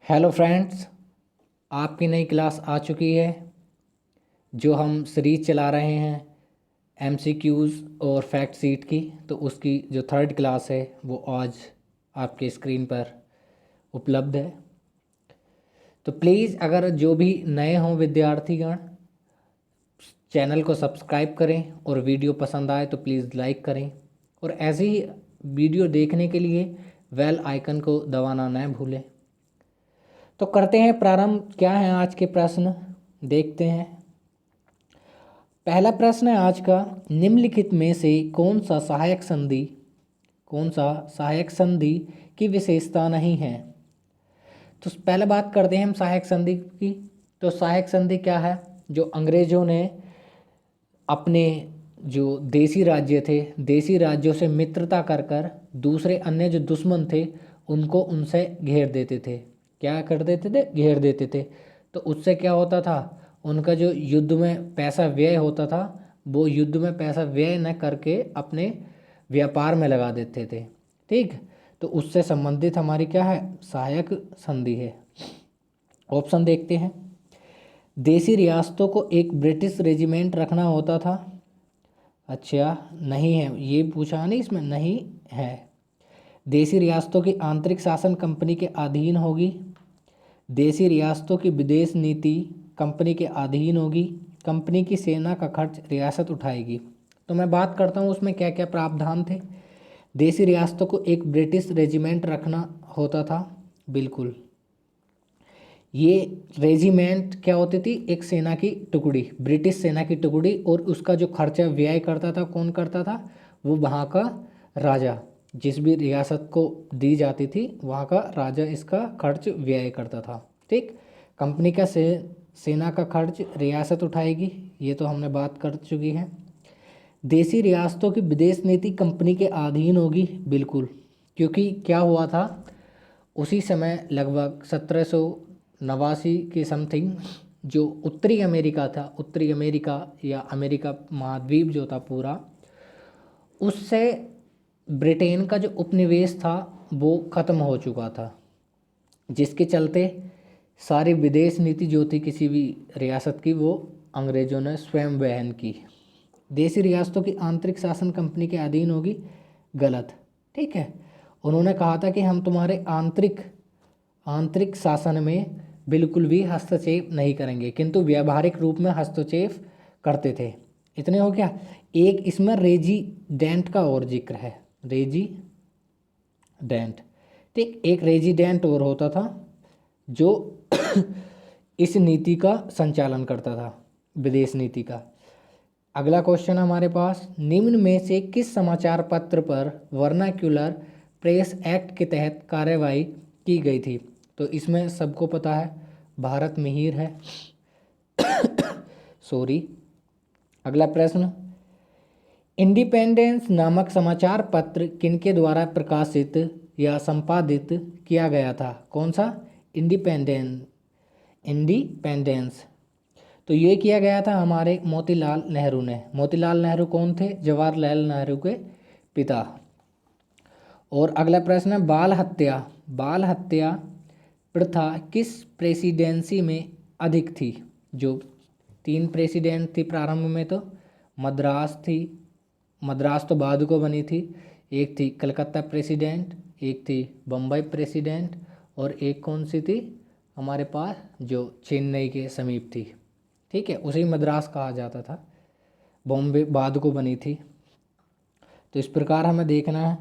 Hello friends, आपकी नई class आ चुकी है। जो हम सीरीज चला रहे हैं एमसीक्यूज़ और फैक्ट सीट की, तो उसकी जो थर्ड क्लास है वो आज आपके स्क्रीन पर उपलब्ध है। तो प्लीज़ अगर जो भी नए हों विद्यार्थीगण, चैनल को सब्सक्राइब करें और वीडियो पसंद आए तो प्लीज़ लाइक करें, और ऐसे ही वीडियो देखने के लिए बेल आइकन को दबाना न भूलें। तो करते हैं प्रारंभ। क्या है आज के प्रश्न, देखते हैं। पहला प्रश्न है आज का, निम्नलिखित में से कौन सा सहायक संधि की विशेषता नहीं है। तो पहले बात करते हैं हम सहायक संधि की। तो सहायक संधि क्या है? जो अंग्रेजों ने अपने जो देसी राज्य थे, देसी राज्यों से मित्रता कर कर दूसरे अन्य जो दुश्मन थे उनको उनसे घेर देते थे। क्या कर देते थे? घेर देते थे। तो उससे क्या होता था, उनका जो युद्ध में पैसा व्यय होता था वो युद्ध में पैसा व्यय न करके अपने व्यापार में लगा देते थे। ठीक, तो उससे संबंधित हमारी क्या है? सहायक संधि है। ऑप्शन देखते हैं। देसी रियासतों को एक ब्रिटिश रेजिमेंट रखना होता था। अच्छा, नहीं है, ये पूछा नहीं, इसमें नहीं है। देसी रियासतों की आंतरिक शासन कंपनी के अधीन होगी। देसी रियासतों की विदेश नीति कंपनी के अधीन होगी। कंपनी की सेना का खर्च रियासत उठाएगी। तो मैं बात करता हूँ उसमें क्या क्या प्रावधान थे। देसी रियासतों को एक ब्रिटिश रेजिमेंट रखना होता था, बिल्कुल। ये रेजिमेंट क्या होती थी? एक सेना की टुकड़ी, ब्रिटिश सेना की टुकड़ी, और उसका जो खर्चा व्यय करता था, कौन करता था? वो वहाँ का राजा, जिस भी रियासत को दी जाती थी वहाँ का राजा इसका खर्च व्यय करता था। ठीक, कंपनी का सेना का खर्च रियासत उठाएगी, ये तो हमने बात कर चुकी है। देसी रियासतों की विदेश नीति कंपनी के अधीन होगी, बिल्कुल, क्योंकि क्या हुआ था उसी समय लगभग 1789 के समथिंग जो उत्तरी अमेरिका था, उत्तरी अमेरिका या अमेरिका महाद्वीप जो था पूरा, उससे ब्रिटेन का जो उपनिवेश था वो ख़त्म हो चुका था, जिसके चलते सारी विदेश नीति जो थी किसी भी रियासत की वो अंग्रेज़ों ने स्वयं वहन की। देसी रियासतों की आंतरिक शासन कंपनी के अधीन होगी, गलत। ठीक है, उन्होंने कहा था कि हम तुम्हारे आंतरिक आंतरिक शासन में बिल्कुल भी हस्तक्षेप नहीं करेंगे, किंतु व्यावहारिक रूप में हस्तक्षेप करते थे। इतने हो गया। एक इसमें रेजिडेंट का और जिक्र है, रेजिडेंट। ठीक, एक रेजिडेंट और होता था जो इस नीति का संचालन करता था, विदेश नीति का। अगला क्वेश्चन हमारे पास, निम्न में से किस समाचार पत्र पर वर्नाक्यूलर प्रेस एक्ट के तहत कार्रवाई की गई थी? तो इसमें सबको पता है, भारत मिहिर है। सॉरी। अगला प्रश्न, इंडिपेंडेंस नामक समाचार पत्र किनके द्वारा प्रकाशित या संपादित किया गया था? कौन सा? इंडिपेंडेंस। तो ये किया गया था हमारे मोतीलाल नेहरू ने। मोतीलाल नेहरू कौन थे? जवाहरलाल नेहरू के पिता। और अगला प्रश्न है, बाल हत्या प्रथा किस प्रेसिडेंसी में अधिक थी? जो 3 प्रेसिडेंट थी प्रारंभ में, तो मद्रास थी, मद्रास तो बाद को बनी थी। एक थी कलकत्ता प्रेसिडेंट, एक थी बम्बई प्रेसिडेंट, और एक कौन सी थी हमारे पास जो चेन्नई के समीप थी। ठीक है, उसे मद्रास कहा जाता था, बॉम्बे बाद को बनी थी। तो इस प्रकार हमें देखना है।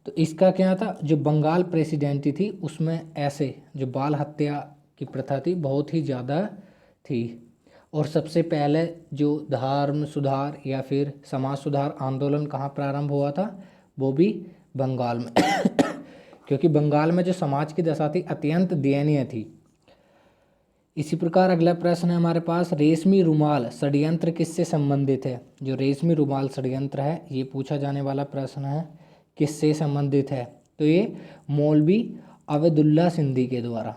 तो इसका क्या था, जो बंगाल प्रेसिडेंसी थी उसमें ऐसे जो बाल हत्या की प्रथा थी बहुत ही ज़्यादा थी। और सबसे पहले जो धर्म सुधार या फिर समाज सुधार आंदोलन कहाँ प्रारंभ हुआ था? वो भी बंगाल में। क्योंकि बंगाल में जो समाज की दशा थी अत्यंत दयनीय थी। इसी प्रकार अगला प्रश्न है हमारे पास, रेशमी रुमाल षड्यंत्र किससे संबंधित है? जो रेशमी रुमाल षड्यंत्र है ये पूछा जाने वाला प्रश्न है, किससे संबंधित है? तो ये मौलवी अवैदुल्ला सिंधी के द्वारा।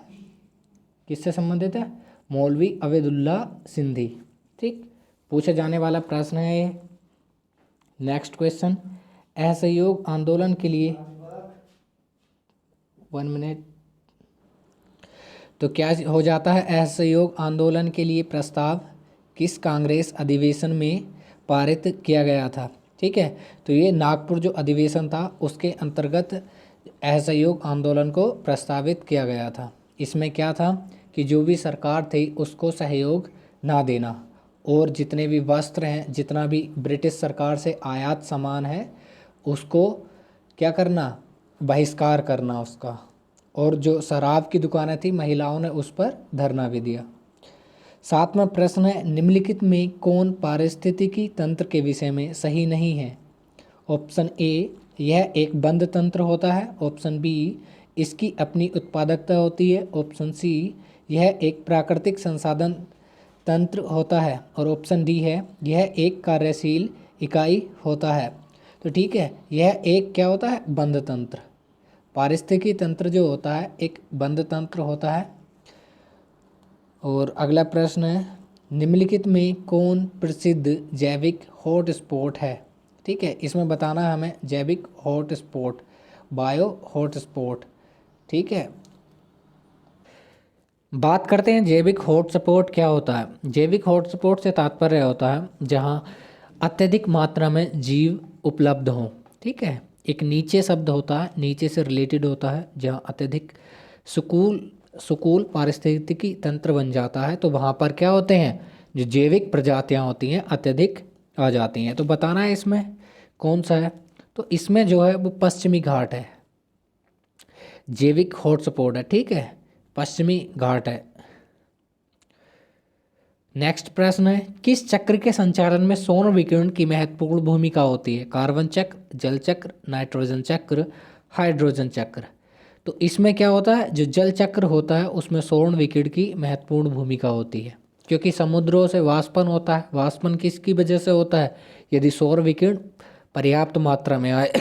किससे संबंधित है? मौलवी अवैदुल्ला सिंधी। ठीक, पूछा जाने वाला प्रश्न है ये। नेक्स्ट क्वेश्चन, असहयोग आंदोलन के लिए 1 मिनट। तो क्या हो जाता है, असहयोग आंदोलन के लिए प्रस्ताव किस कांग्रेस अधिवेशन में पारित किया गया था। ठीक है, तो ये नागपुर जो अधिवेशन था उसके अंतर्गत असहयोग आंदोलन को प्रस्तावित किया गया था। इसमें क्या था कि जो भी सरकार थी उसको सहयोग ना देना, और जितने भी वस्त्र हैं, जितना भी ब्रिटिश सरकार से आयात सामान है उसको क्या करना, बहिष्कार करना उसका। और जो शराब की दुकानें थी महिलाओं ने उस पर धरना भी दिया। 7वां प्रश्न है, निम्नलिखित में कौन पारिस्थितिकी तंत्र के विषय में सही नहीं है। ऑप्शन ए, यह एक बंद तंत्र होता है। ऑप्शन बी, इसकी अपनी उत्पादकता होती है। ऑप्शन सी, यह एक प्राकृतिक संसाधन तंत्र होता है। और ऑप्शन डी है, यह एक कार्यशील इकाई होता है। तो ठीक है, यह एक क्या होता है, बंद तंत्र। पारिस्थितिकी तंत्र जो होता है एक बंद तंत्र होता है। और अगला प्रश्न है, निम्नलिखित में कौन प्रसिद्ध जैविक हॉटस्पॉट है। ठीक है, इसमें बताना है हमें जैविक हॉटस्पॉट, बायो हॉटस्पॉट। ठीक है, बात करते हैं जैविक हॉटस्पॉट क्या होता है। जैविक हॉटस्पॉट से तात्पर्य होता है जहां अत्यधिक मात्रा में जीव उपलब्ध हों। ठीक है, एक नीचे शब्द होता है, नीचे से रिलेटेड होता है, जहां अत्यधिक सुकूल पारिस्थितिकी तंत्र बन जाता है तो वहाँ पर क्या होते हैं, जो जैविक प्रजातियाँ होती हैं अत्यधिक आ जाती हैं। तो बताना है इसमें कौन सा है। तो इसमें जो है वो पश्चिमी घाट है, जैविक हॉटस्पॉट है। ठीक है, पश्चिमी घाट है। नेक्स्ट प्रश्न है, किस चक्र के संचालन में सौर विकिरण की महत्वपूर्ण भूमिका होती है। कार्बन चक्र, जल चक्र, नाइट्रोजन चक्र, हाइड्रोजन चक्र। तो इसमें क्या होता है, जो जल चक्र होता है उसमें सौर विकिरण की महत्वपूर्ण भूमिका होती है, क्योंकि समुद्रों से वाष्पन होता है। वाष्पन किसकी वजह से होता है, यदि सौर विकिरण पर्याप्त मात्रा में आए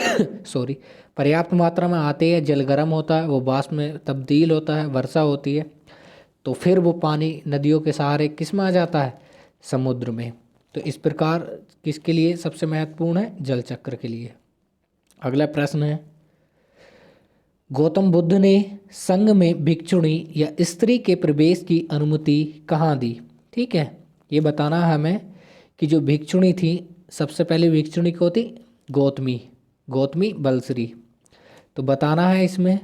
सॉरी पर्याप्त मात्रा में आते हैं, जल गर्म होता है, वो वाष्प में तब्दील होता है, वर्षा होती है, तो फिर वो पानी नदियों के सहारे किस में आ जाता है, समुद्र में। तो इस प्रकार किसके लिए सबसे महत्वपूर्ण है, जल चक्र के लिए। अगला प्रश्न है, गौतम बुद्ध ने संघ में भिक्षुणी या स्त्री के प्रवेश की अनुमति कहाँ दी। ठीक है, ये बताना है हमें कि जो भिक्षुणी थी, सबसे पहले भिक्षुणी को थी गौतमी बलश्री। तो बताना है इसमें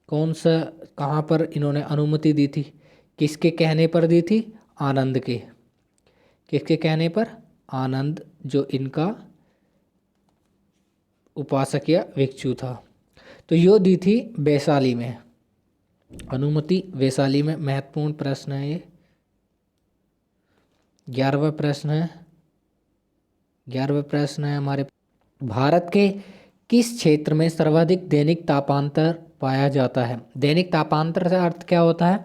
कौन सा, कहाँ पर इन्होंने अनुमति दी थी, किसके कहने पर दी थी, आनंद के। किसके कहने पर, आनंद जो इनका उपासक या भिक्षु था। तो यो दी थी वैशाली में, अनुमति वैशाली में। महत्वपूर्ण प्रश्न है ये। 11वां प्रश्न है हमारे, भारत के किस क्षेत्र में सर्वाधिक दैनिक तापांतर पाया जाता है। दैनिक तापांतर से अर्थ क्या होता है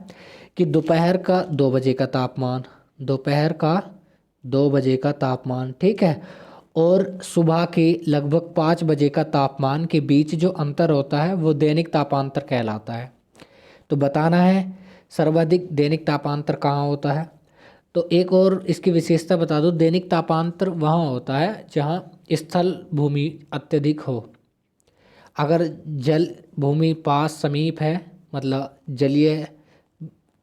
कि दोपहर का 2 बजे का तापमान, दोपहर का 2 बजे का तापमान। ठीक है, और सुबह के लगभग 5 बजे का तापमान के बीच जो अंतर होता है वो दैनिक तापांतर कहलाता है। तो बताना है सर्वाधिक दैनिक तापांतर कहाँ होता है। तो एक और इसकी विशेषता बता दो, दैनिक तापांतर वहाँ होता है जहाँ स्थल भूमि अत्यधिक हो। अगर जल भूमि पास समीप है, मतलब जलीय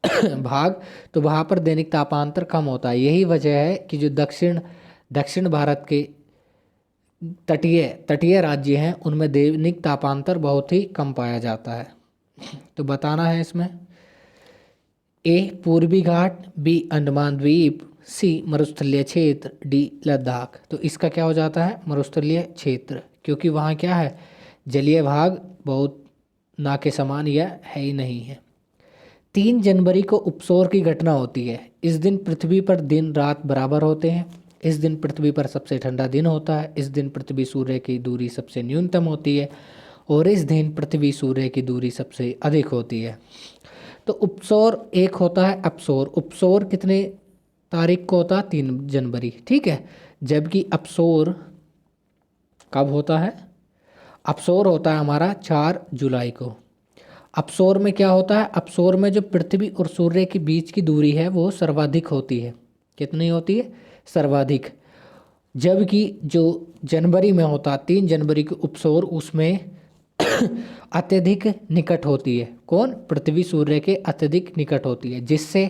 भाग, तो वहाँ पर दैनिक तापांतर कम होता है। यही वजह है कि जो दक्षिण भारत के तटीय राज्य हैं उनमें दैनिक तापांतर बहुत ही कम पाया जाता है। तो बताना है इसमें, ए पूर्वी घाट, बी अंडमान द्वीप, सी मरुस्थलीय क्षेत्र, डी लद्दाख। तो इसका क्या हो जाता है, मरुस्थलीय क्षेत्र, क्योंकि वहाँ क्या है, जलीय भाग बहुत ना के समान यह है ही नहीं है। 3 जनवरी को उपसौर की घटना होती है। इस दिन पृथ्वी पर दिन रात बराबर होते हैं। इस दिन पृथ्वी पर सबसे ठंडा दिन होता है। इस दिन पृथ्वी सूर्य की दूरी सबसे न्यूनतम होती है और इस दिन पृथ्वी सूर्य की दूरी सबसे अधिक होती है। तो उपसौर एक होता है अपसौर। उपसौर कितने तारीख को होता है, 3 जनवरी। ठीक है, जबकि अपसौर कब होता है, अपसौर होता है हमारा 4 जुलाई को। अपसौर में क्या होता है, अपसौर में जो पृथ्वी और सूर्य के बीच की दूरी है वो सर्वाधिक होती है। कितनी होती है, सर्वाधिक। जबकि जो जनवरी में होता है 3 जनवरी को उपसौर, उसमें अत्यधिक निकट होती है। कौन? पृथ्वी सूर्य के अत्यधिक निकट होती है, जिससे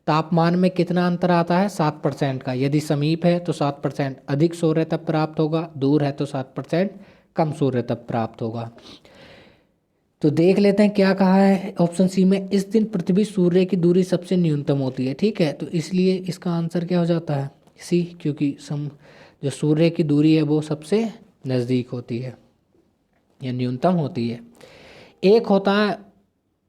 तापमान में कितना अंतर आता है? 7% का। यदि समीप है तो 7% अधिक सूर्य तप प्राप्त होगा, दूर है तो 7% कम सूर्य तप प्राप्त होगा। तो देख लेते हैं क्या कहा है ऑप्शन सी में, इस दिन पृथ्वी सूर्य की दूरी सबसे न्यूनतम होती है। ठीक है, तो इसलिए इसका आंसर क्या हो जाता है? सी, क्योंकि जो सूर्य की दूरी है वो सबसे नज़दीक होती है या न्यूनतम होती है। एक होता है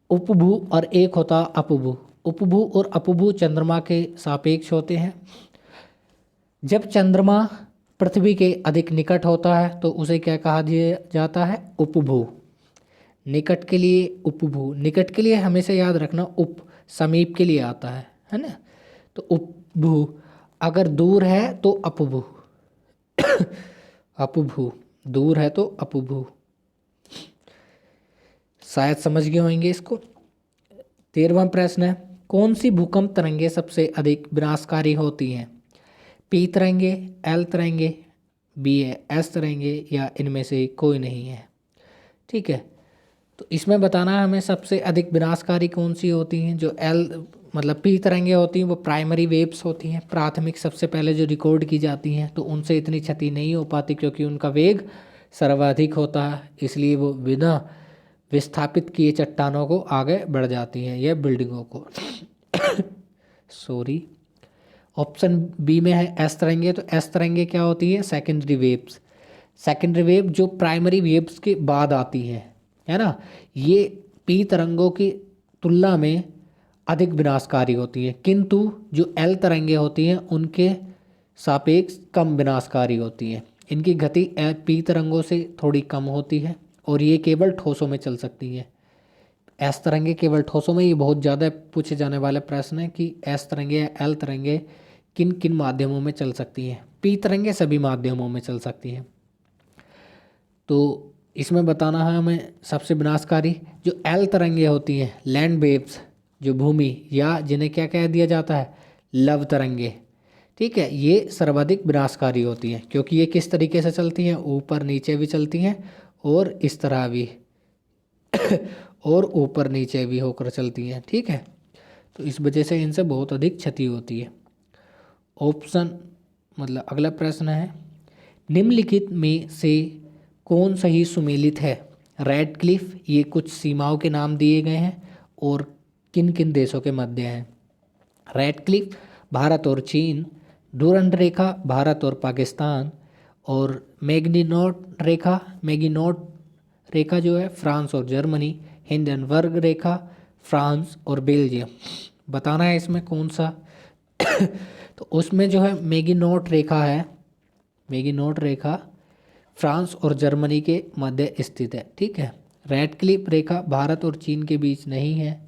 उपभू और एक होता है अपभू। उपभू और अपभू चंद्रमा के सापेक्ष होते हैं। जब चंद्रमा पृथ्वी के अधिक निकट होता है तो उसे क्या कहा जाता है? उपभू। निकट के लिए उपभू, निकट के लिए हमेशा याद रखना उप समीप के लिए आता है ना? तो उपभू। अगर दूर है तो अपभू। अपभू, दूर है तो अपभू। शायद समझ गए होंगे इसको। 13वां प्रश्न है, कौन सी भूकंप तरंगे सबसे अधिक विनाशकारी होती हैं? पी तरंगे, एल तरंगे, बी है एस तरंगे, या इनमें से कोई नहीं है। ठीक है, तो इसमें बताना है हमें सबसे अधिक विनाशकारी कौन सी होती हैं। जो एल मतलब पी तरंगे होती हैं वो प्राइमरी वेव्स होती हैं, प्राथमिक सबसे पहले जो रिकॉर्ड की जाती हैं, तो उनसे इतनी क्षति नहीं हो पाती क्योंकि उनका वेग सर्वाधिक होता है, इसलिए वो बिना विस्थापित किए चट्टानों को आगे बढ़ जाती हैं या बिल्डिंगों को। सॉरी, ऑप्शन बी में है एस तरंगे। तो एस तरंगे क्या होती है? Secondary waves. सेकेंडरी वेव जो प्राइमरी वेव्स के बाद आती हैं, है ना, ये पी तरंगों की तुलना में अधिक विनाशकारी होती हैं, किंतु जो एल तरंगे होती हैं उनके सापेक्ष कम विनाशकारी होती हैं। इनकी गति पी तरंगों से थोड़ी कम होती है और ये केवल ठोसों में चल सकती हैं। एस तरंगे केवल ठोसों में। ये बहुत ज़्यादा पूछे जाने वाले प्रश्न है कि एस तरंगे या एल तरंगे किन किन माध्यमों में चल सकती हैं। पी तरंगे सभी माध्यमों में चल सकती हैं। तो इसमें बताना है हमें सबसे विनाशकारी जो एल तरंगे होती हैं, लैंड वेव्स, जो भूमि या जिन्हें क्या कह दिया जाता है? लव तरंगे। ठीक है, ये सर्वाधिक विनाशकारी होती हैं क्योंकि ये किस तरीके से चलती हैं? ऊपर नीचे भी चलती हैं और इस तरह भी और ऊपर नीचे भी होकर चलती हैं। ठीक है, तो इस वजह से इनसे बहुत अधिक क्षति होती है। ऑप्शन मतलब अगला प्रश्न है, निम्नलिखित में से कौन सही सुमेलित है? रेड क्लिफ, ये कुछ सीमाओं के नाम दिए गए हैं और किन किन देशों के मध्य हैं। रेड क्लिफ भारत और चीन, डूरंड रेखा भारत और पाकिस्तान, और मैगिनोट रेखा जो है फ्रांस और जर्मनी, हिंडनबर्ग रेखा फ्रांस और बेल्जियम। बताना है इसमें कौन सा। तो उसमें जो है मैगिनोट रेखा है, मैगिनोट रेखा फ्रांस और जर्मनी के मध्य स्थित है। ठीक है, रेड क्लिफ रेखा भारत और चीन के बीच नहीं है।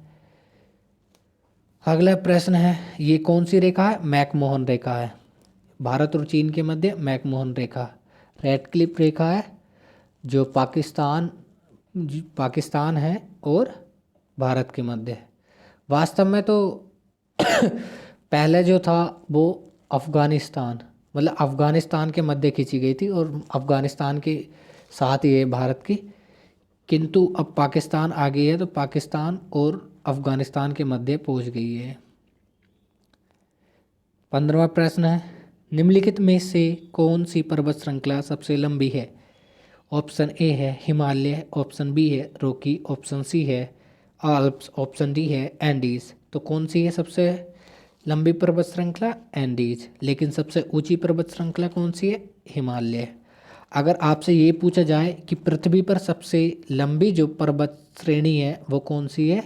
अगला प्रश्न है, ये कौन सी रेखा है? मैकमोहन रेखा है, भारत और चीन के मध्य मैकमोहन रेखा। रेड क्लिफ रेखा है जो पाकिस्तान है और भारत के मध्य है। वास्तव में तो पहले जो था वो अफ़गानिस्तान मतलब अफ़गानिस्तान के मध्य खींची गई थी और अफ़गानिस्तान के साथ ये भारत की, किंतु अब पाकिस्तान आ गई है तो पाकिस्तान और अफ़गानिस्तान के मध्य पहुंच गई है। 15वां प्रश्न है, निम्नलिखित में से कौन सी पर्वत श्रृंखला सबसे लंबी है? ऑप्शन ए है हिमालय, ऑप्शन बी है रॉकी, ऑप्शन सी है आल्प्स, ऑप्शन डी है एंडीज। तो कौन सी है सबसे लंबी पर्वत श्रृंखला? एंडीज। लेकिन सबसे ऊंची पर्वत श्रृंखला कौन सी है? हिमालय। अगर आपसे ये पूछा जाए कि पृथ्वी पर सबसे लंबी जो पर्वत श्रेणी है वो कौन सी है,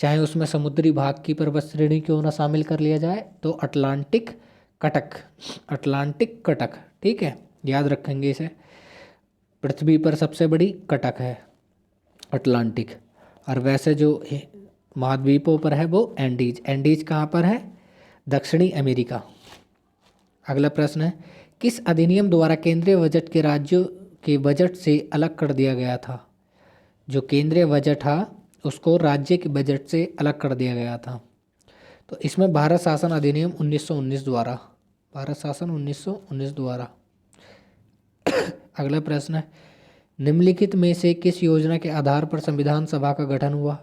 चाहे उसमें समुद्री भाग की पर्वत श्रेणी क्यों ना शामिल कर लिया जाए, तो अटलांटिक कटक, अटलांटिक कटक। ठीक है, याद रखेंगे इसे। पृथ्वी पर सबसे बड़ी कटक है अटलांटिक, और वैसे जो महाद्वीपों पर है वो एंडीज। एंडीज कहाँ पर है? दक्षिणी अमेरिका। अगला प्रश्न है, किस अधिनियम द्वारा केंद्रीय बजट के राज्यों के बजट से अलग कर दिया गया था? जो केंद्रीय बजट था उसको राज्य के बजट से अलग कर दिया गया था। तो इसमें भारत शासन अधिनियम 1919 द्वारा, भारत शासन 1919 द्वारा। अगला प्रश्न है, निम्नलिखित में से किस योजना के आधार पर संविधान सभा का गठन हुआ?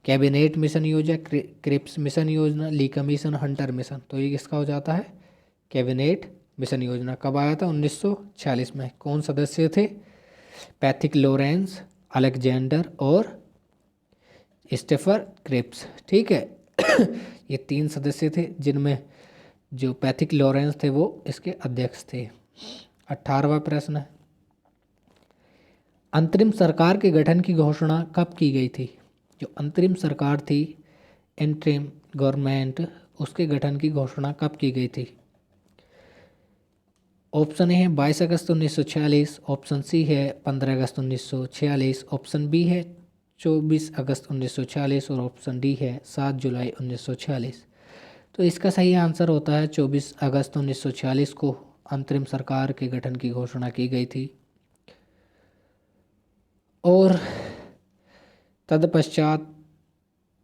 कैबिनेट मिशन योजना, क्रिप्स मिशन योजना, ली कमीशन, हंटर मिशन। तो ये किसका हो जाता है? कैबिनेट मिशन योजना। कब आया था? 1946 में। कौन सदस्य थे? पैथिक लॉरेंस, अलेक्जेंडर और स्टेफर क्रिप्स। ठीक है। ये 3 सदस्य थे, जिनमें जो पैथिक लॉरेंस थे वो इसके अध्यक्ष थे। 18वां प्रश्न है, अंतरिम सरकार के गठन की घोषणा कब की गई थी? जो अंतरिम सरकार थी, इंटरिम गवर्नमेंट, उसके गठन की घोषणा कब की गई थी? ऑप्शन ए है 22 अगस्त 1946, ऑप्शन सी है 15 अगस्त 1946, ऑप्शन बी है 24 अगस्त 1946 और ऑप्शन डी है 7 जुलाई 1946। तो इसका सही आंसर होता है 24 अगस्त 1946 को अंतरिम सरकार के गठन की घोषणा की गई थी। और तत्पश्चात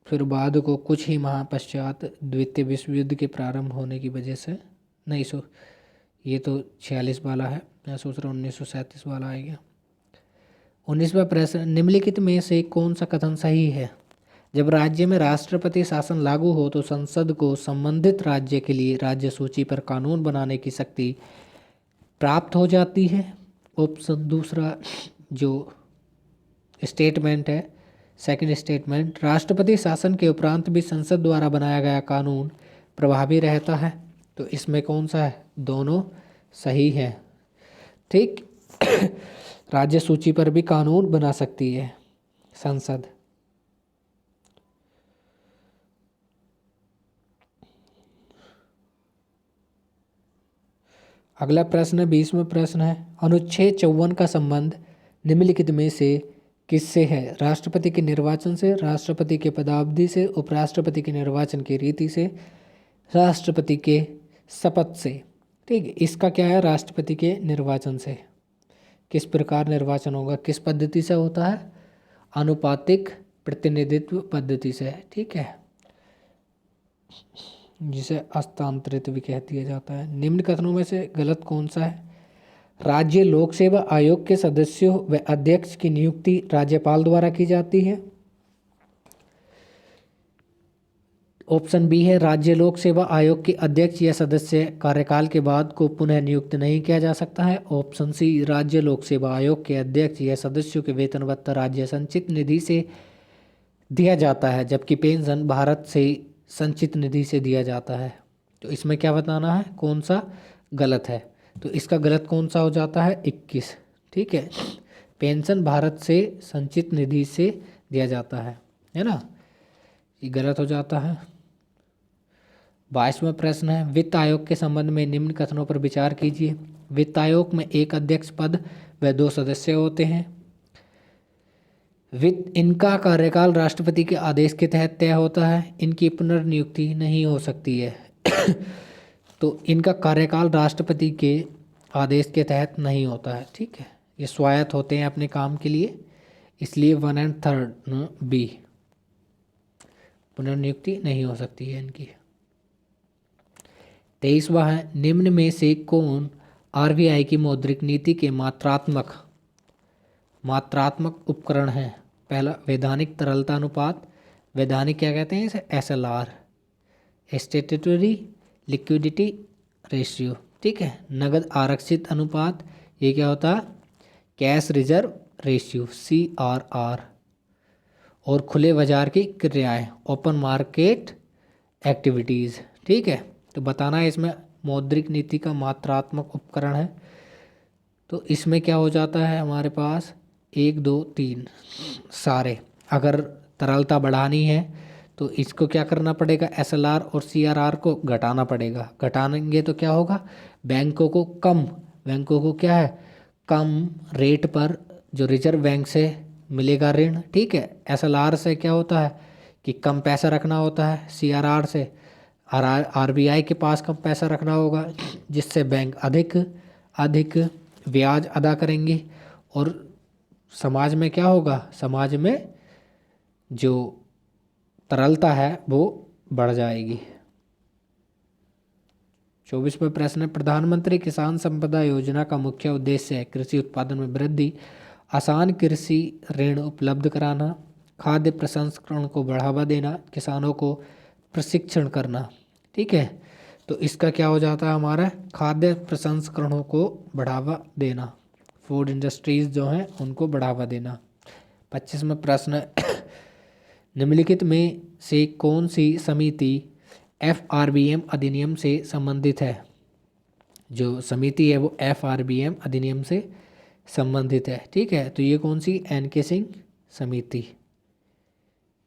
फिर बाद को कुछ ही माह पश्चात द्वितीय विश्व युद्ध के प्रारंभ होने की वजह से, नहीं ये तो 46 वाला है, मैं सोच रहा हूँ 1937 वाला आएगा। 19वां प्रश्न, निम्नलिखित में से कौन सा कथन सही है? जब राज्य में राष्ट्रपति शासन लागू हो तो संसद को संबंधित राज्य के लिए राज्य सूची पर कानून बनाने की शक्ति प्राप्त हो जाती है। ऑप्शन दूसरा जो स्टेटमेंट है, सेकंड स्टेटमेंट, राष्ट्रपति शासन के उपरांत भी संसद द्वारा बनाया गया कानून प्रभावी रहता है। तो इसमें कौन सा है? दोनों सही है। ठीक। राज्य सूची पर भी कानून बना सकती है संसद। अगला प्रश्न 20वां प्रश्न है, अनुच्छेद 54 का संबंध निम्नलिखित में से किससे है? राष्ट्रपति के निर्वाचन से, राष्ट्रपति के पदावधि से, उपराष्ट्रपति के निर्वाचन की रीति से, राष्ट्रपति के शपथ से। ठीक, इसका क्या है? राष्ट्रपति के निर्वाचन से। किस प्रकार निर्वाचन होगा, किस पद्धति से होता है? आनुपातिक प्रतिनिधित्व पद्धति से। ठीक है, जिसे हस्तांतरित भी कह दिया जाता है। निम्न कथनों में से गलत कौन सा है? राज्य लोक सेवा आयोग के सदस्यों व अध्यक्ष की नियुक्ति राज्यपाल द्वारा की जाती है। ऑप्शन बी है, राज्य लोक सेवा आयोग के अध्यक्ष या सदस्य कार्यकाल के बाद को पुनः नियुक्त नहीं किया जा सकता है। ऑप्शन सी, राज्य लोक सेवा आयोग के अध्यक्ष या सदस्यों के वेतन भत्ता राज्य संचित निधि से दिया जाता है, जबकि पेंशन भारत से संचित निधि से दिया जाता है। तो इसमें क्या बताना है, कौन सा गलत है? तो इसका गलत कौन सा हो जाता है? 21। ठीक है, पेंशन भारत से संचित निधि से दिया जाता है ना, ये गलत हो जाता है। 22वां प्रश्न है, वित्त आयोग के संबंध में निम्न कथनों पर विचार कीजिए। वित्त आयोग में एक अध्यक्ष पद व 2 सदस्य होते हैं। इनका कार्यकाल राष्ट्रपति के आदेश के तहत तय होता है। इनकी पुनर्नियुक्ति नहीं हो सकती है। तो इनका कार्यकाल राष्ट्रपति के आदेश के तहत नहीं होता है। ठीक है, ये स्वायत्त होते हैं अपने काम के लिए, इसलिए 1 और 3 बी, पुनर्नियुक्ति नहीं हो सकती है इनकी। 23वां है, निम्न में से कौन आरबीआई की मौद्रिक नीति के मात्रात्मक उपकरण है? पहला, वैधानिक तरलता अनुपात, वैधानिक क्या कहते हैं इसे? SLR, statutory liquidity ratio. ठीक है, नगद आरक्षित अनुपात, ये क्या होता है? Cash reserve ratio, CRR। और खुले बाजार की क्रियाएं, ओपन मार्केट एक्टिविटीज़। ठीक है, तो बताना है इसमें मौद्रिक नीति का मात्रात्मक उपकरण है। तो इसमें क्या हो जाता है हमारे पास? 1 2 3 सारे। अगर तरलता बढ़ानी है तो इसको क्या करना पड़ेगा? SLR और CRR को घटाना पड़ेगा। घटाएंगे तो क्या होगा? बैंकों को क्या है? कम रेट पर जो रिजर्व बैंक से मिलेगा ऋण। ठीक है, SLR से क्या होता है कि कम पैसा रखना होता है, CRR से RBI के पास कम पैसा रखना होगा, जिससे बैंक अधिक ब्याज अदा करेंगे और समाज में क्या होगा? समाज में जो तरलता है वो बढ़ जाएगी। 24वां प्रश्न, प्रधानमंत्री किसान संपदा योजना का मुख्य उद्देश्य है कृषि उत्पादन में वृद्धि, आसान कृषि ऋण उपलब्ध कराना, खाद्य प्रसंस्करण को बढ़ावा देना, किसानों को प्रशिक्षण करना। ठीक है, तो इसका क्या हो जाता है हमारा, खाद्य प्रसंस्करणों को बढ़ावा देना, फूड इंडस्ट्रीज जो हैं उनको बढ़ावा देना। 25वां प्रश्न, निम्नलिखित में से कौन सी समिति FRBM अधिनियम से संबंधित है। जो समिति है वो FRBM अधिनियम से संबंधित है। ठीक है, तो ये कौन सी, NK सिंह समिति,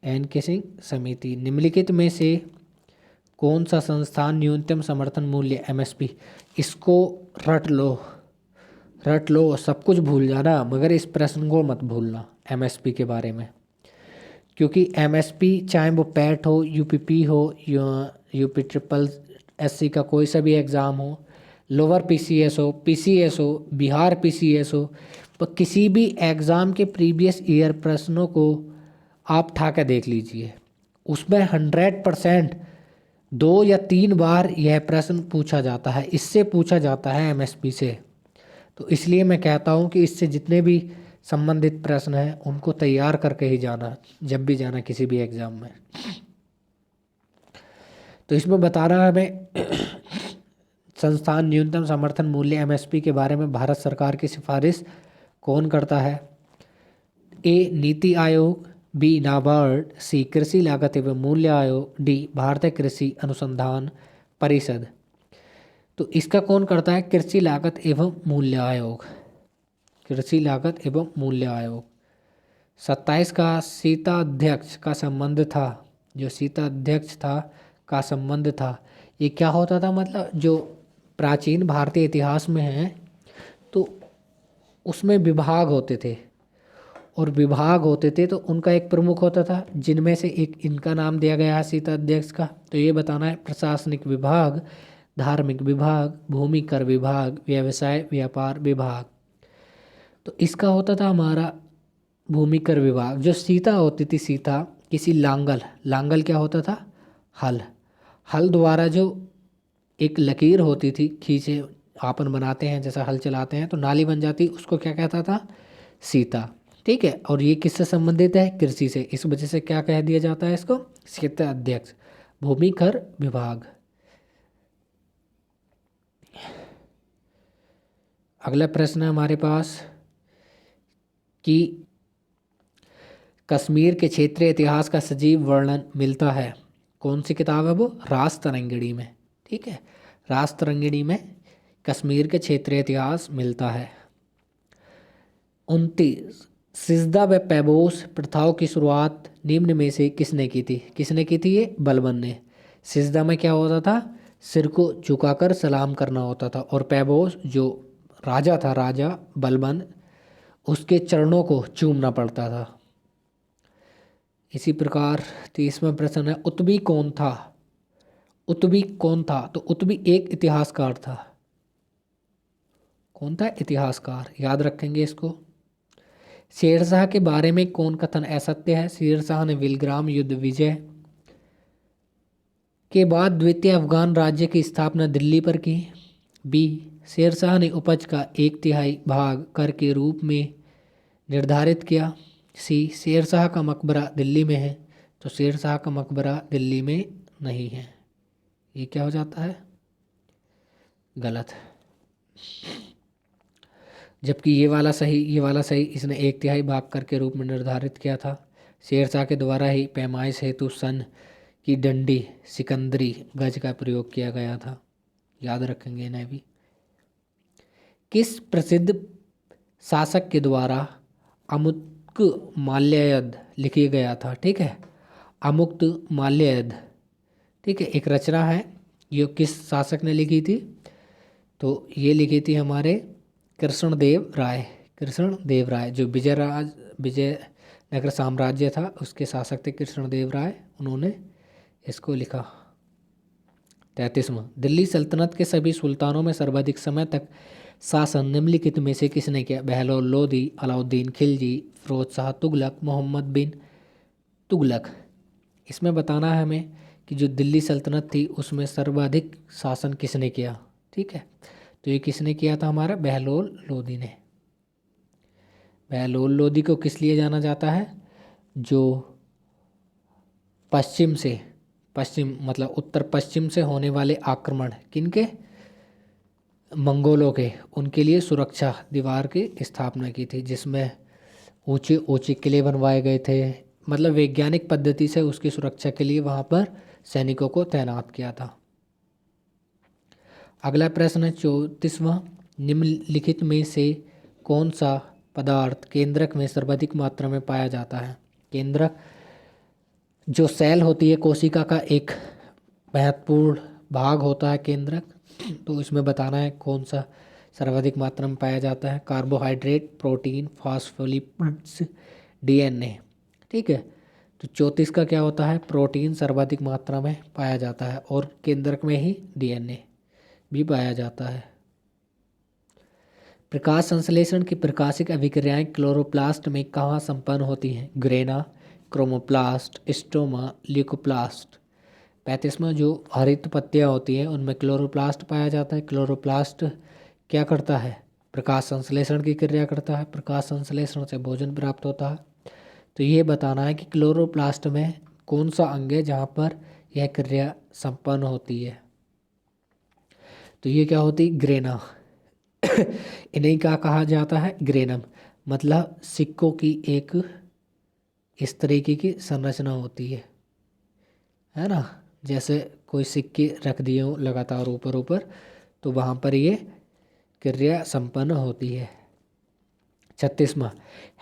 NK सिंह समिति। निम्नलिखित में से कौन सा संस्थान न्यूनतम समर्थन मूल्य MSP, इसको रट लो, रट लो, सब कुछ भूल जाना मगर इस प्रश्न को मत भूलना MSP के बारे में, क्योंकि MSP चाहे वो पैट हो, UPP हो, UPSSC का कोई सा भी एग्ज़ाम हो, लोअर PCS हो, PCS हो, बिहार PCS हो, तो किसी भी एग्ज़ाम के प्रीवियस ईयर प्रश्नों को आप ठा के देख लीजिए, उसमें 100% 2 या 3 बार यह प्रश्न पूछा जाता है, इससे पूछा जाता है MSP से। तो इसलिए मैं कहता हूँ कि इससे जितने भी संबंधित प्रश्न हैं उनको तैयार करके ही जाना जब भी जाना किसी भी एग्ज़ाम में। तो इसमें बता रहा है हमें संस्थान न्यूनतम समर्थन मूल्य MSP के बारे में भारत सरकार की सिफारिश कौन करता है। A NITI Aayog, B NABARD, C कृषि लागत एवं मूल्य आयोग, D भारतीय कृषि अनुसंधान परिषद। तो इसका कौन करता है, कृषि लागत एवं मूल्य आयोग, कृषि लागत एवं मूल्य आयोग। 27 का सीता अध्यक्ष का संबंध था, जो सीता अध्यक्ष था का संबंध था, ये क्या होता था, मतलब जो प्राचीन भारतीय इतिहास में है तो उसमें विभाग होते थे, और विभाग होते थे तो उनका एक प्रमुख होता था, जिनमें से एक इनका नाम दिया गया है सीता अध्यक्ष का। तो ये बताना है, प्रशासनिक विभाग, धार्मिक विभाग, भूमि कर विभाग, व्यवसाय व्यापार विभाग। तो इसका होता था हमारा भूमि कर विभाग। जो सीता होती थी, सीता किसी लांगल, लांगल क्या होता था, हल, हल द्वारा जो एक लकीर होती थी, खींचे आपन बनाते हैं जैसा हल चलाते हैं तो नाली बन जाती, उसको क्या कहता था, सीता। ठीक है, और ये किससे संबंधित है, कृषि से, इस वजह से क्या कह दिया जाता है इसको, सीता अध्यक्ष, भूमि कर विभाग। अगला प्रश्न है हमारे पास कि कश्मीर के क्षेत्रीय इतिहास का सजीव वर्णन मिलता है, कौन सी किताब है वो, रास तरंगिणी में। ठीक है, रास तरंगिणी में कश्मीर के क्षेत्रीय इतिहास मिलता है। 29 सिजदा व पैबोस प्रथाओं की शुरुआत निम्न में से किसने की थी, किसने की थी, ये बलबन ने। सिजदा में क्या होता था, सिर को झुकाकर सलाम करना होता था, और पैबोस जो राजा था, राजा बलबन, उसके चरणों को चूमना पड़ता था। इसी प्रकार 30वां प्रश्न है, उत्बी कौन था, उत्बी कौन था। तो उत्बी एक इतिहासकार था, कौन था, इतिहासकार, याद रखेंगे इसको। शेरशाह के बारे में कौन कथन असत्य है, शेरशाह ने विलग्राम युद्ध विजय के बाद द्वितीय अफगान राज्य की स्थापना दिल्ली पर की। बी शेरशाह ने उपज का 1/3 भाग कर के रूप में निर्धारित किया। सी शेरशाह का मकबरा दिल्ली में है, तो शेरशाह का मकबरा दिल्ली में नहीं है, ये क्या हो जाता है, गलत। जबकि ये वाला सही, ये वाला सही, इसने 1/3 भाग कर के रूप में निर्धारित किया था। शेरशाह के द्वारा ही पैमाइश हेतु सन की डंडी सिकंदरी गज का प्रयोग किया गया था, याद रखेंगे इन्हें भी। किस प्रसिद्ध शासक के द्वारा अमुक्त माल्ययुद्ध लिखी गया था। ठीक है, अमुक्त माल्ययुद्ध, ठीक है, एक रचना है, ये किस शासक ने लिखी थी, तो ये लिखी थी हमारे कृष्णदेव राय, कृष्णदेव राय, जो विजयनगर साम्राज्य था उसके शासक थे कृष्णदेव राय, उन्होंने इसको लिखा। 33वां दिल्ली सल्तनत के सभी सुल्तानों में सर्वाधिक समय तक शासन निम्नलिखित में से किसने किया, बहलोल लोदी, अलाउद्दीन खिलजी, फिरोज शाह तुगलक, मोहम्मद बिन तुगलक। इसमें बताना है हमें कि जो दिल्ली सल्तनत थी उसमें सर्वाधिक शासन किसने किया। ठीक है, तो ये किसने किया था, हमारा बहलोल लोदी ने। वह लोल लोदी को किस लिए जाना जाता है? जो पश्चिम मतलब उत्तर पश्चिम से होने वाले आक्रमण, किनके? मंगोलों के, उनके लिए सुरक्षा दीवार की स्थापना की थी, जिसमें ऊंचे ऊंचे किले बनवाए गए थे। मतलब वैज्ञानिक पद्धति से उसकी सुरक्षा के लिए वहां पर सैनिकों को तैनात किया था। अगला प्रश्न है 34वां, निम्नलिखित में से कौन सा पदार्थ केंद्रक में सर्वाधिक मात्रा में पाया जाता है? केंद्रक जो सेल होती है कोशिका का एक महत्वपूर्ण भाग होता है केंद्रक, तो इसमें बताना है कौन सा सर्वाधिक मात्रा में पाया जाता है। Carbohydrate, protein, phospholipids, DNA. ठीक है, तो 34 का क्या होता है? प्रोटीन सर्वाधिक मात्रा में पाया जाता है और केंद्रक में ही डीएनए भी पाया जाता है। प्रकाश संश्लेषण की प्रकाशिक अभिक्रियाएं क्लोरोप्लास्ट में कहाँ संपन्न होती हैं? Grana, chromoplast, stoma, leucoplast. 35वां, जो हरित पत्तियाँ होती हैं उनमें क्लोरोप्लास्ट पाया जाता है। क्लोरोप्लास्ट क्या करता है? प्रकाश संश्लेषण की क्रिया करता है। प्रकाश संश्लेषण से भोजन प्राप्त होता है। तो ये बताना है कि क्लोरोप्लास्ट में कौन सा अंग है जहाँ पर यह क्रिया संपन्न होती है। तो ये क्या होती? ग्रेना। इन्हें क्या कहा जाता है? ग्रेनम। मतलब सिक्कों की एक इस तरीके की संरचना होती है ना, जैसे कोई सिक्के रख दिए हों लगातार ऊपर ऊपर, तो वहाँ पर ये क्रिया संपन्न होती है। 36वां,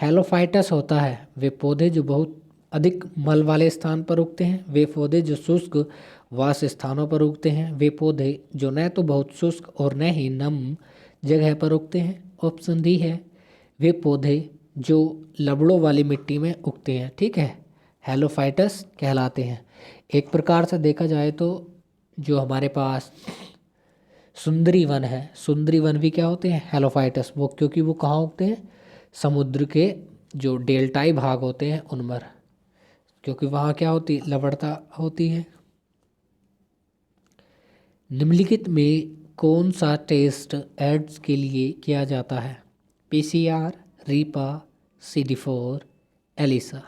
हेलोफाइटस होता है वे पौधे जो बहुत अधिक मल वाले स्थान पर उगते हैं, वे पौधे जो शुष्क वास स्थानों पर उगते हैं, वे पौधे जो न तो बहुत शुष्क और न ही नम जगह पर उगते हैं। ऑप्शन डी है, वे पौधे जो लवड़ों वाली मिट्टी में उगते हैं। ठीक है, हेलोफाइटस कहलाते हैं। एक प्रकार से देखा जाए तो जो हमारे पास सुंदरी वन है, सुंदरी वन भी क्या होते हैं? हेलोफाइटस। वो क्योंकि वो कहाँ उगते हैं? समुद्र के जो डेल्टाई भाग होते हैं उन पर, क्योंकि वहाँ क्या होती? लवणता होती है। निम्नलिखित में कौन सा टेस्ट एड्स के लिए किया जाता है? PCR, RIPA, CD4, ELISA.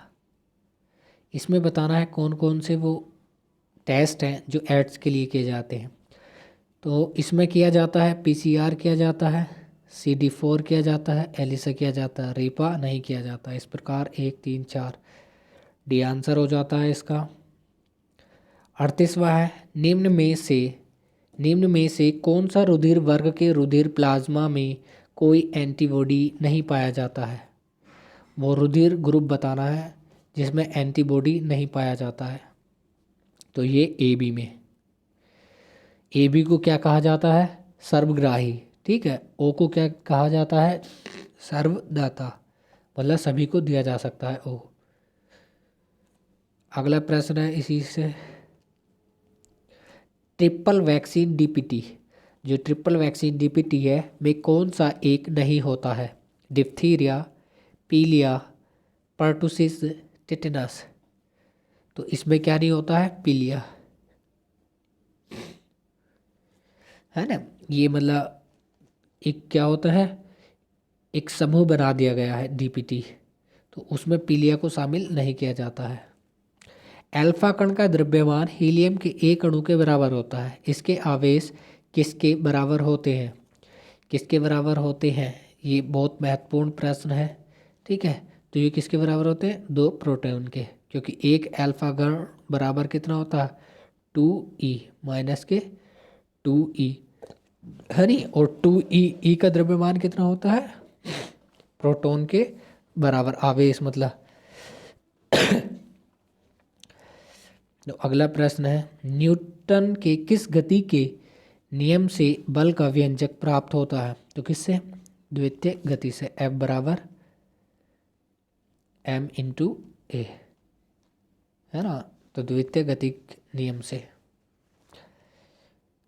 इसमें बताना है कौन कौन से वो टेस्ट हैं जो एड्स के लिए किए जाते हैं। तो इसमें किया जाता है पीसीआर किया जाता है, CD4 किया जाता है, एलिसा किया जाता है, रीपा नहीं किया जाता। इस प्रकार 1, 3, 4 डी आंसर हो जाता है इसका। 38वां है, निम्न में से कौन सा रुधिर वर्ग के रुधिर प्लाज्मा में कोई एंटीबॉडी नहीं पाया जाता है? वो रुधिर ग्रुप बताना है जिसमें एंटीबॉडी नहीं पाया जाता है। तो ये AB में, AB को क्या कहा जाता है? सर्वग्राही। ठीक है, O को क्या कहा जाता है? सर्वदाता, मतलब सभी को दिया जा सकता है O। अगला प्रश्न है इसी से, ट्रिपल वैक्सीन DPT, जो ट्रिपल वैक्सीन DPT है में कौन सा एक नहीं होता है? डिप्थीरिया, पीलिया, पर्टुसिस, टिटेनस। तो इसमें क्या नहीं होता है? पीलिया, है ना। ये मतलब एक क्या होता है? एक समूह बना दिया गया है DPT, तो उसमें पीलिया को शामिल नहीं किया जाता है। अल्फा कण का द्रव्यमान हीलियम के एक अणु के बराबर होता है, इसके आवेश किसके बराबर होते हैं? किसके बराबर होते हैं? ये बहुत महत्वपूर्ण प्रश्न है। ठीक है, तो ये किसके बराबर होते हैं? 2 प्रोटॉन के, क्योंकि एक अल्फा कण बराबर कितना होता है? 2e माइनस के 2e, है नी। और 2e का द्रव्यमान कितना होता है? प्रोटॉन के बराबर आवेश मतलब। तो अगला प्रश्न है, न्यूटन के किस गति के नियम से बल का व्यंजक प्राप्त होता है? तो किससे? द्वितीय गति से, F बराबर m/a, है ना। तो द्वितीय गति नियम से,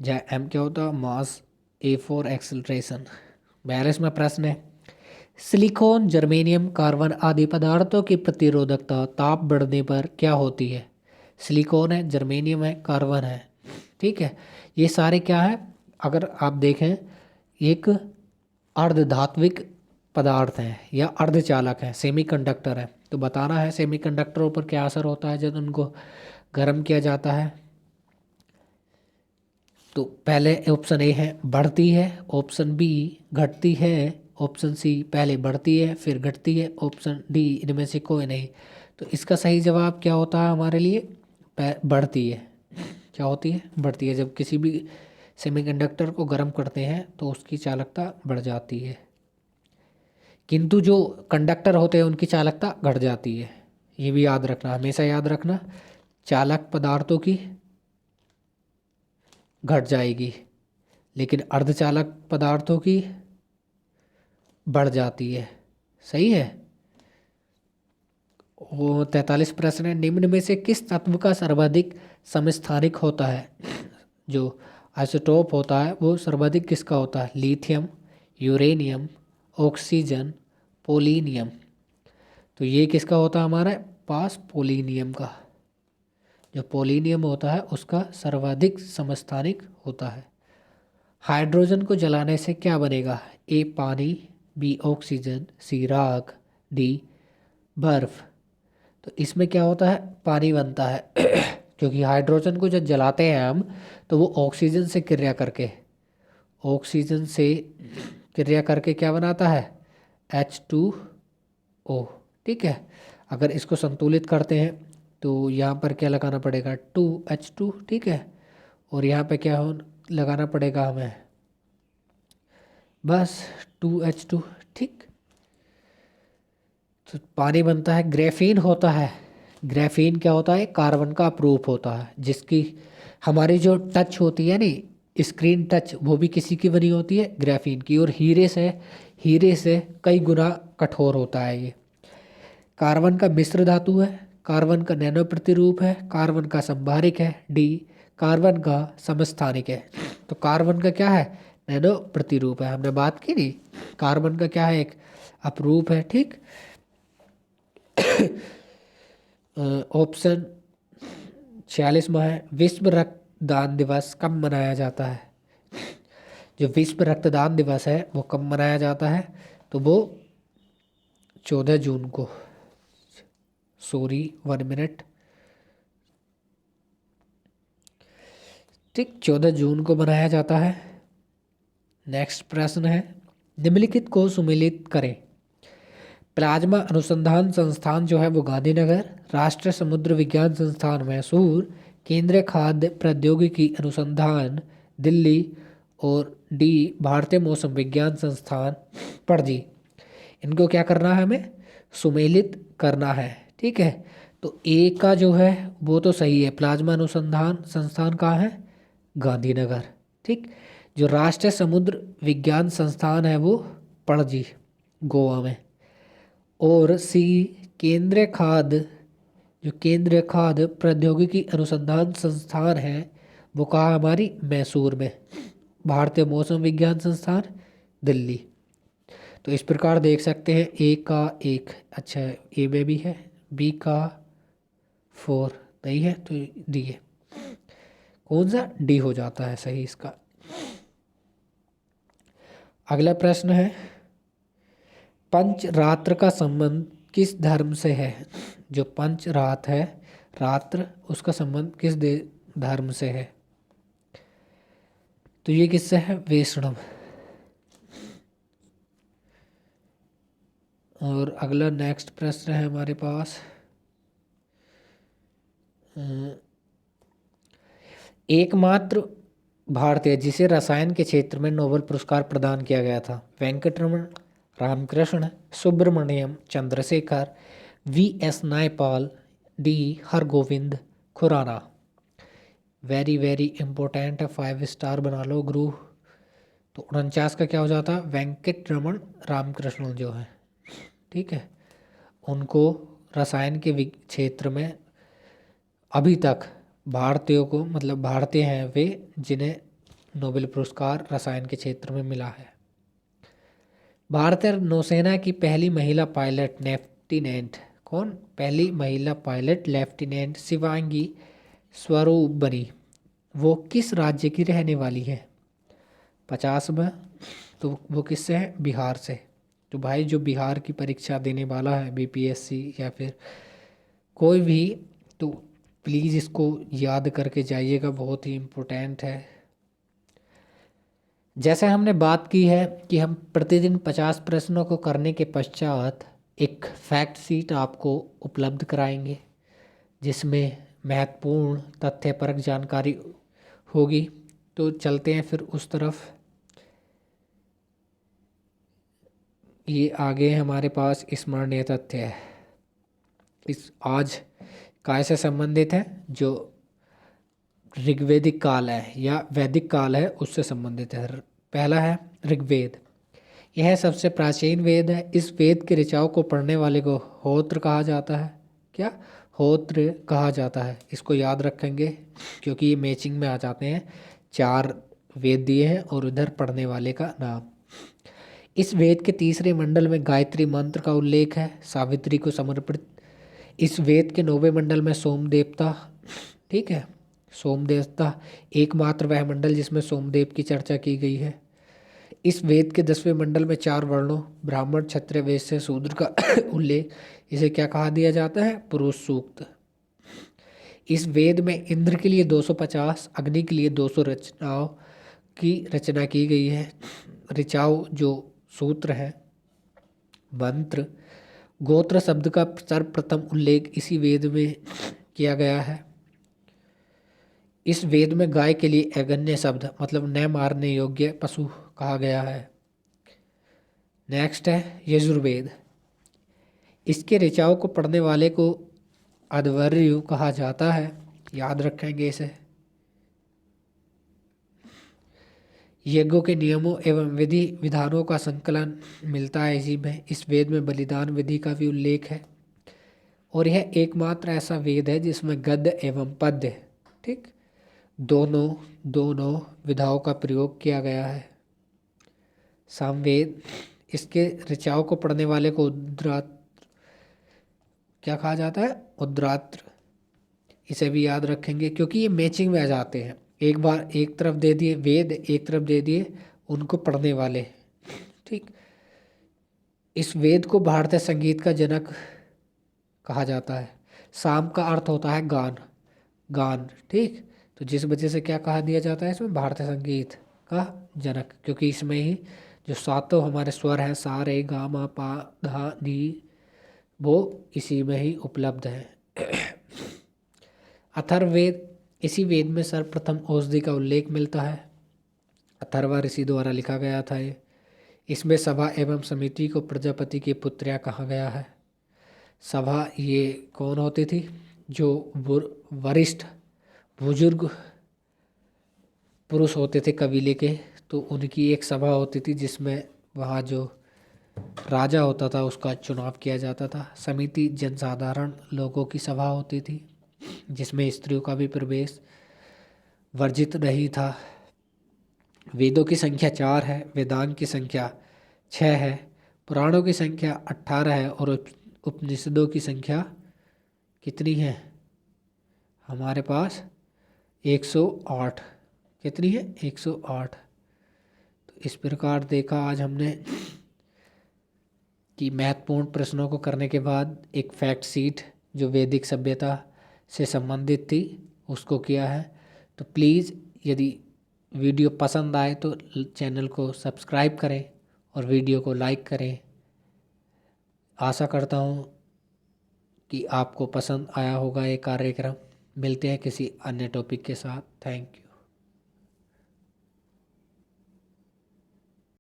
जहाँ m क्या होता है? मास, a फॉर एक्सेलरेशन। 42वां प्रश्न है, सिलिकॉन, जर्मेनियम, कार्बन आदि पदार्थों की प्रतिरोधकता ताप बढ़ने पर क्या होती है? सिलिकॉन है, जर्मेनियम है, कार्बन है। ठीक है, ये सारे क्या है? अगर आप देखें, एक अर्धधात्विक पदार्थ हैं या अर्धचालक हैं, सेमीकंडक्टर है। तो बताना है सेमीकंडक्टरों पर क्या असर होता है जब उनको गर्म किया जाता है। तो पहले ऑप्शन ए है बढ़ती है, ऑप्शन बी घटती है, ऑप्शन सी पहले बढ़ती है फिर घटती है, ऑप्शन डी इनमें से कोई नहीं। तो इसका सही जवाब क्या होता है हमारे लिए? बढ़ती है। क्या होती है? बढ़ती है। जब किसी भी सेमीकंडक्टर को गर्म करते हैं तो उसकी चालकता बढ़ जाती है, किंतु जो कंडक्टर होते हैं उनकी चालकता घट जाती है। ये भी याद रखना, हमेशा याद रखना, चालक पदार्थों की घट जाएगी लेकिन अर्धचालक पदार्थों की बढ़ जाती है। सही है। वो 43 प्रश्न है, निम्न में से किस तत्व का सर्वाधिक समस्थानिक होता है? जो आइसोटोप होता है वो सर्वाधिक किसका होता है? Lithium, uranium, oxygen, polonium. तो ये किसका होता है हमारे पास? पोलिनियम का। जो पोलिनियम होता है उसका सर्वाधिक समस्थानिक होता है। हाइड्रोजन को जलाने से क्या बनेगा? ए पानी, बी ऑक्सीजन, सी राख, डी बर्फ। तो इसमें क्या होता है? पानी बनता है क्योंकि हाइड्रोजन को जब जलाते हैं हम तो वो ऑक्सीजन से क्रिया करके क्या बनाता है? H2O। ठीक है। अगर इसको संतुलित करते हैं तो यहाँ पर क्या लगाना पड़ेगा? 2H2। ठीक है। और यहाँ पे क्या हो लगाना पड़ेगा हमें? बस 2H2। ठीक। तो पानी बनता है। ग्रेफीन होता है, ग्रेफीन क्या होता है? कार्बन का अपरूप होता है, जिसकी हमारी जो टच होती है नी स्क्रीन टच, वो भी किसी की बनी होती है? ग्रेफीन की। और हीरे से कई गुना कठोर होता है ये। कार्बन का मिश्र धातु है, कार्बन का नैनो प्रतिरूप है, कार्बन का संभारिक है, डी कार्बन का समस्थानिक है। तो कार्बन का क्या है? नैनो प्रतिरूप है। हमने बात की नहीं, कार्बन का क्या है? एक अपरूप है। ठीक। ऑप्शन 46वां है, विश्व रक्तदान दिवस कब मनाया जाता है? जो विश्व रक्तदान दिवस है वो कब मनाया जाता है? तो वो 14 जून को। Sorry 1 minute. ठीक, 14 जून को मनाया जाता है। नेक्स्ट प्रश्न है, निम्नलिखित को सुमेलित करें। प्लाज्मा अनुसंधान संस्थान जो है वो गांधीनगर, राष्ट्रीय समुद्र विज्ञान संस्थान मैसूर, केंद्रीय खाद्य प्रौद्योगिकी अनुसंधान दिल्ली, और डी भारतीय मौसम विज्ञान संस्थान पणजी। इनको क्या करना है? हमें सुमेलित करना है। ठीक है। तो ए का जो है वो तो सही है, प्लाज्मा अनुसंधान संस्थान कहाँ है? गांधीनगर। ठीक। जो राष्ट्रीय समुद्र विज्ञान संस्थान है वो पणजी, गोवा में। और सी केंद्रीय खाद्य प्रौद्योगिकी अनुसंधान संस्थान है वो कहाँ? हमारी मैसूर में। भारतीय मौसम विज्ञान संस्थान दिल्ली। तो इस प्रकार देख सकते हैं ए का 1, अच्छा ए में भी है, बी का 4 नहीं है तो डी है। कौन सा? डी हो जाता है सही इसका। अगला प्रश्न है, पंचरात्र का संबंध किस धर्म से है? जो पंचरात है, रात्र, उसका संबंध किस धर्म से है? तो ये किससे है? वैष्णव। और अगला नेक्स्ट प्रश्न है हमारे पास, एकमात्र भारतीय जिसे रसायन के क्षेत्र में नोबेल पुरस्कार प्रदान किया गया था? वेंकटरमण, रामकृष्ण, सुब्रमण्यम चंद्रशेखर, V.S. नायपाल, डी Hargobind Khorana. Very very important है, 5 स्टार बना लो गुरु। तो 49 का क्या हो जाता है? वेंकटरमण रामकृष्ण जो है। ठीक है। उनको रसायन के क्षेत्र में अभी तक भारतीयों को, मतलब भारतीय हैं वे जिन्हें नोबेल पुरस्कार रसायन के क्षेत्र में मिला है। भारतीय नौसेना की पहली महिला पायलट लेफ्टिनेंट कौन? पहली महिला पायलट लेफ्टिनेंट शिवांगी स्वरूप बनी। वो किस राज्य की रहने वाली है? 50 में। तो वो किससे है? बिहार से। तो भाई जो बिहार की परीक्षा देने वाला है बीपीएससी या फिर कोई भी, तो प्लीज़ इसको याद करके जाइएगा, बहुत ही इम्पोर्टेंट है। जैसे हमने बात की है कि हम प्रतिदिन 50 प्रश्नों को करने के पश्चात एक फैक्ट शीट आपको उपलब्ध कराएंगे जिसमें महत्वपूर्ण तथ्यपरक जानकारी होगी। तो चलते हैं फिर उस तरफ। ये आगे हमारे पास स्मरणीय तथ्य है, इस आज काय से संबंधित है, जो ऋग्वेदिक काल है या वैदिक काल है उससे संबंधित है। पहला है ऋग्वेद। यह सबसे प्राचीन वेद है। इस वेद के ऋचाओं को पढ़ने वाले को होत्र कहा जाता है। क्या? होत्र कहा जाता है। इसको याद रखेंगे क्योंकि ये मैचिंग में आ जाते हैं। 4 वेद दिए हैं और उधर पढ़ने वाले का नाम। इस वेद के तीसरे मंडल में गायत्री मंत्र का उल्लेख है, सावित्री को समर्पित। इस वेद के 9वें मंडल में सोम देवता, ठीक है, सोम देवता एकमात्र वह मंडल जिसमें सोमदेव की चर्चा की गई है। इस वेद के 10वें मंडल में 4 वर्णों ब्राह्मण, क्षत्रिय, वैश्य, शूद्र का उल्लेख। इसे क्या कहा दिया जाता है? पुरुष सूक्त। इस वेद में इंद्र के लिए 250, अग्नि के लिए 200 रचनाओं की रचना की गई है। ऋचाओं जो सूत्र है, मंत्र, गोत्र शब्द का सर्वप्रथम उल्लेख इसी वेद में किया गया है। इस वेद में गाय के लिए अगन्य शब्द मतलब न मारने योग्य पशु कहा गया है। नेक्स्ट है यजुर्वेद। इसके ऋचाओं को पढ़ने वाले को अध्वर्यु कहा जाता है, याद रखेंगे इसे। यज्ञों के नियमों एवं विधि विधानों का संकलन मिलता है इसी में। इस वेद में बलिदान विधि का भी उल्लेख है और यह एकमात्र ऐसा वेद है जिसमें गद्य एवं पद्य, ठीक, दोनों विधाओं का प्रयोग किया गया है। सामवेद। इसके ऋचाओं को पढ़ने वाले को उद्रात्र क्या कहा जाता है? उद्रात्र। इसे भी याद रखेंगे क्योंकि ये मैचिंग में आ जाते हैं। एक बार एक तरफ दे दिए वेद, एक तरफ दे दिए उनको पढ़ने वाले, ठीक। इस वेद को भारतीय संगीत का जनक कहा जाता है। साम का अर्थ होता है गान, गान, ठीक। तो जिस वजह से क्या कहा दिया जाता है इसमें? भारतीय संगीत का जनक, क्योंकि इसमें ही जो 7 हमारे स्वर हैं सा रे गा मा पा धा नी, वो इसी में ही उपलब्ध है। अथर्ववेद। इसी वेद में सर्वप्रथम औषधि का उल्लेख मिलता है। अथर्वा ऋषि द्वारा लिखा गया था ये। इसमें सभा एवं समिति को प्रजापति की पुत्रिया कहा गया है। सभा ये कौन होती थी? जो वरिष्ठ बुजुर्ग पुरुष होते थे कबीले के, तो उनकी एक सभा होती थी जिसमें वहाँ जो राजा होता था उसका चुनाव किया जाता था। समिति जनसाधारण लोगों की सभा होती थी जिसमें स्त्रियों का भी प्रवेश वर्जित नहीं था। वेदों की संख्या 4 है, वेदांग की संख्या 6 है, पुराणों की संख्या 18 है और उपनिषदों की संख्या कितनी है हमारे पास? 108। कितनी है? 108। तो इस प्रकार देखा आज हमने कि महत्वपूर्ण प्रश्नों को करने के बाद एक फैक्ट शीट जो वैदिक सभ्यता से संबंधित थी उसको किया है। तो प्लीज़ यदि वीडियो पसंद आए तो चैनल को सब्सक्राइब करें और वीडियो को लाइक करें। आशा करता हूँ कि आपको पसंद आया होगा ये कार्यक्रम। मिलते हैं किसी अन्य टॉपिक के साथ। Thank you.